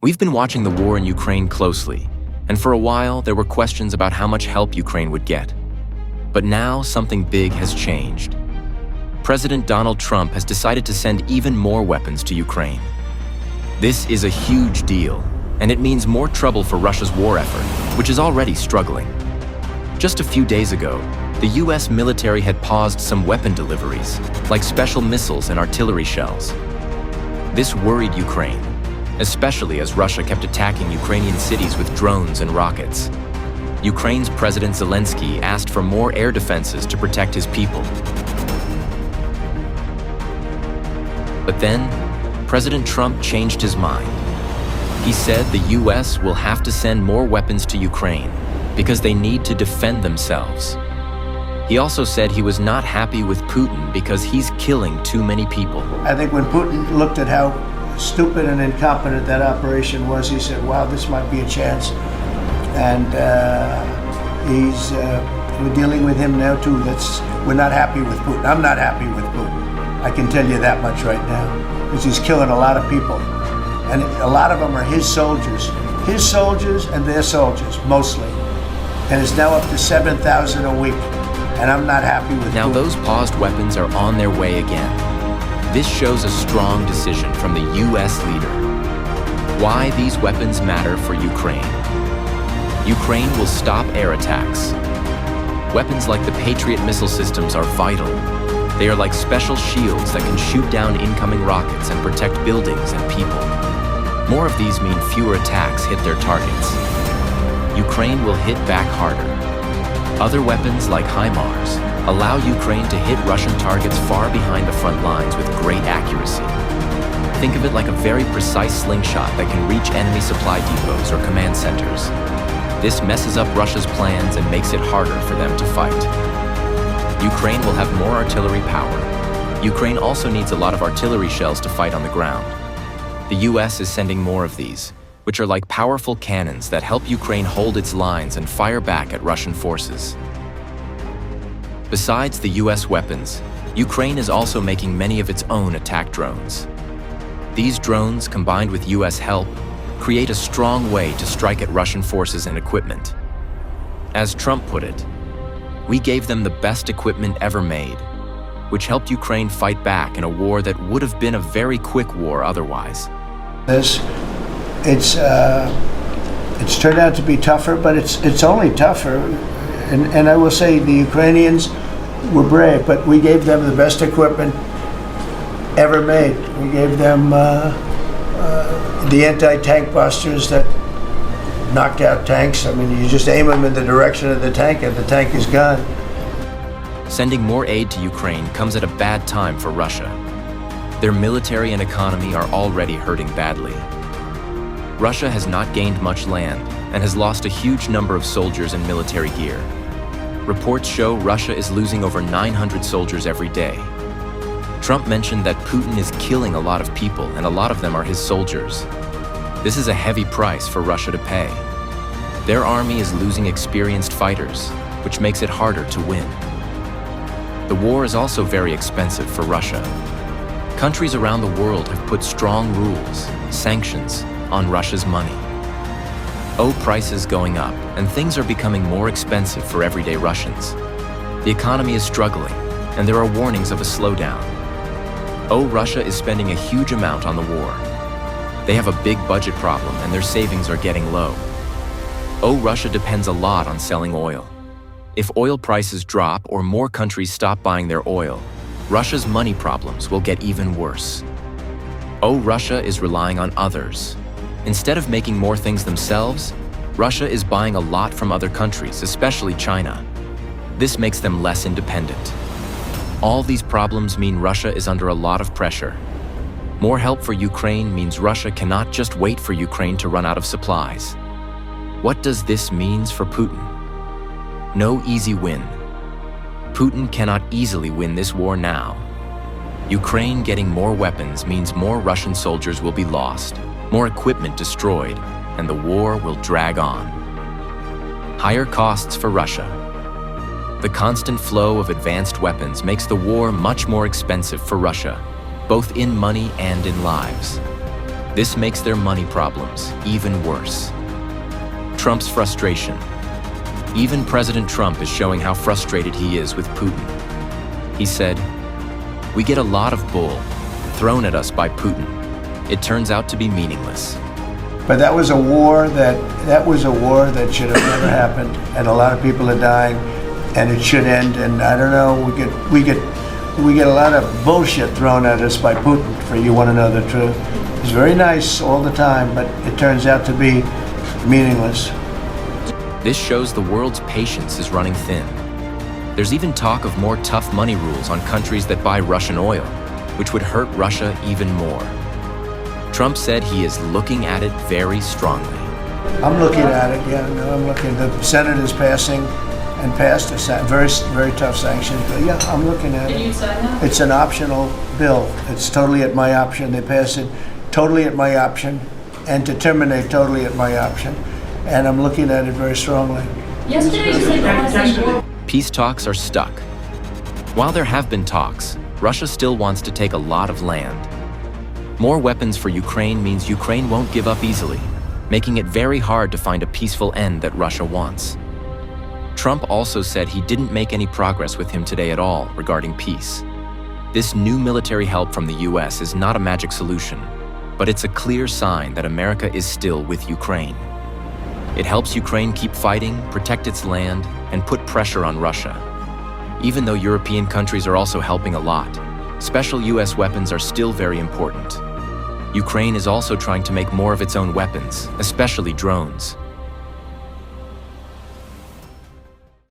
We've been watching the war in Ukraine closely, and for a while there were questions about how much help Ukraine would get. But now something big has changed. President Donald Trump has decided to send even more weapons to Ukraine. This is a huge deal, and it means more trouble for Russia's war effort, which is already struggling. Just a few days ago, the US military had paused some weapon deliveries, like special missiles and artillery shells. This worried Ukraine, especially as Russia kept attacking Ukrainian cities with drones and rockets. Ukraine's President Zelensky asked for more air defenses to protect his people. But then, President Trump changed his mind. He said the US will have to send more weapons to Ukraine because they need to defend themselves. He also said he was not happy with Putin because he's killing too many people. I think when Putin looked at how stupid and incompetent that operation was, he said, wow, this might be a chance. And we're dealing with him now too. We're not happy with Putin. I'm not happy with Putin. I can tell you that much right now, because he's killing a lot of people. And a lot of them are his soldiers and their soldiers, mostly. And it's now up to 7,000 a week. And I'm not happy with Now Putin. those paused weapons are on their way again. This shows a strong decision from the US leader. Why these weapons matter for Ukraine. Ukraine will stop air attacks. Weapons like the Patriot missile systems are vital. They are like special shields that can shoot down incoming rockets and protect buildings and people. More of these mean fewer attacks hit their targets. Ukraine will hit back harder. Other weapons like HIMARS allow Ukraine to hit Russian targets far behind the front lines with great accuracy. Think of it like a very precise slingshot that can reach enemy supply depots or command centers. This messes up Russia's plans and makes it harder for them to fight. Ukraine will have more artillery power. Ukraine also needs a lot of artillery shells to fight on the ground. The US is sending more of these, which are like powerful cannons that help Ukraine hold its lines and fire back at Russian forces. Besides the US weapons, Ukraine is also making many of its own attack drones. These drones, combined with US help, create a strong way to strike at Russian forces and equipment. As Trump put it, we gave them the best equipment ever made, which helped Ukraine fight back in a war that would have been a very quick war otherwise. It's turned out to be tougher, but it's only tougher. And I will say the Ukrainians were brave, but we gave them the best equipment ever made. We gave them the anti-tank busters that knocked out tanks. I mean, you just aim them in the direction of the tank and the tank is gone. Sending more aid to Ukraine comes at a bad time for Russia. Their military and economy are already hurting badly. Russia has not gained much land and has lost a huge number of soldiers and military gear. Reports show Russia is losing over 900 soldiers every day. Trump mentioned that Putin is killing a lot of people, and a lot of them are his soldiers. This is a heavy price for Russia to pay. Their army is losing experienced fighters, which makes it harder to win. The war is also very expensive for Russia. Countries around the world have put strong rules, sanctions, on Russia's money. Oil prices going up, and things are becoming more expensive for everyday Russians. The economy is struggling, and there are warnings of a slowdown. Russia is spending a huge amount on the war. They have a big budget problem, and their savings are getting low. Russia depends a lot on selling oil. If oil prices drop or more countries stop buying their oil, Russia's money problems will get even worse. Russia is relying on others. Instead of making more things themselves, Russia is buying a lot from other countries, especially China. This makes them less independent. All these problems mean Russia is under a lot of pressure. More help for Ukraine means Russia cannot just wait for Ukraine to run out of supplies. What does this mean for Putin? No easy win. Putin cannot easily win this war now. Ukraine getting more weapons means more Russian soldiers will be lost, more equipment destroyed, and the war will drag on. Higher costs for Russia. The constant flow of advanced weapons makes the war much more expensive for Russia, both in money and in lives. This makes their money problems even worse. Trump's frustration. Even President Trump is showing how frustrated he is with Putin. He said, "We get a lot of bull thrown at us by Putin. It turns out to be meaningless." But that was a war that should have never happened, and a lot of people are dying, and it should end. And I don't know, we get a lot of bullshit thrown at us by Putin, for you want to know the truth. He's very nice all the time, but it turns out to be meaningless. This shows the world's patience is running thin. There's even talk of more tough money rules on countries that buy Russian oil, which would hurt Russia even more. Trump said he is looking at it very strongly. I'm looking at it, yeah, no, I'm looking. The Senate is passing and passed a very tough sanctions bill. Yeah, I'm looking at it. Did you sign that? It's an optional bill. It's totally at my option. They pass it totally at my option, and to terminate totally at my option. And I'm looking at it very strongly. Yesterday you said Palestine. Peace talks are stuck. While there have been talks, Russia still wants to take a lot of land. More weapons for Ukraine means Ukraine won't give up easily, making it very hard to find a peaceful end that Russia wants. Trump also said he didn't make any progress with him today at all regarding peace. This new military help from the US is not a magic solution, but it's a clear sign that America is still with Ukraine. It helps Ukraine keep fighting, protect its land, and put pressure on Russia. Even though European countries are also helping a lot, special US weapons are still very important. Ukraine is also trying to make more of its own weapons, especially drones.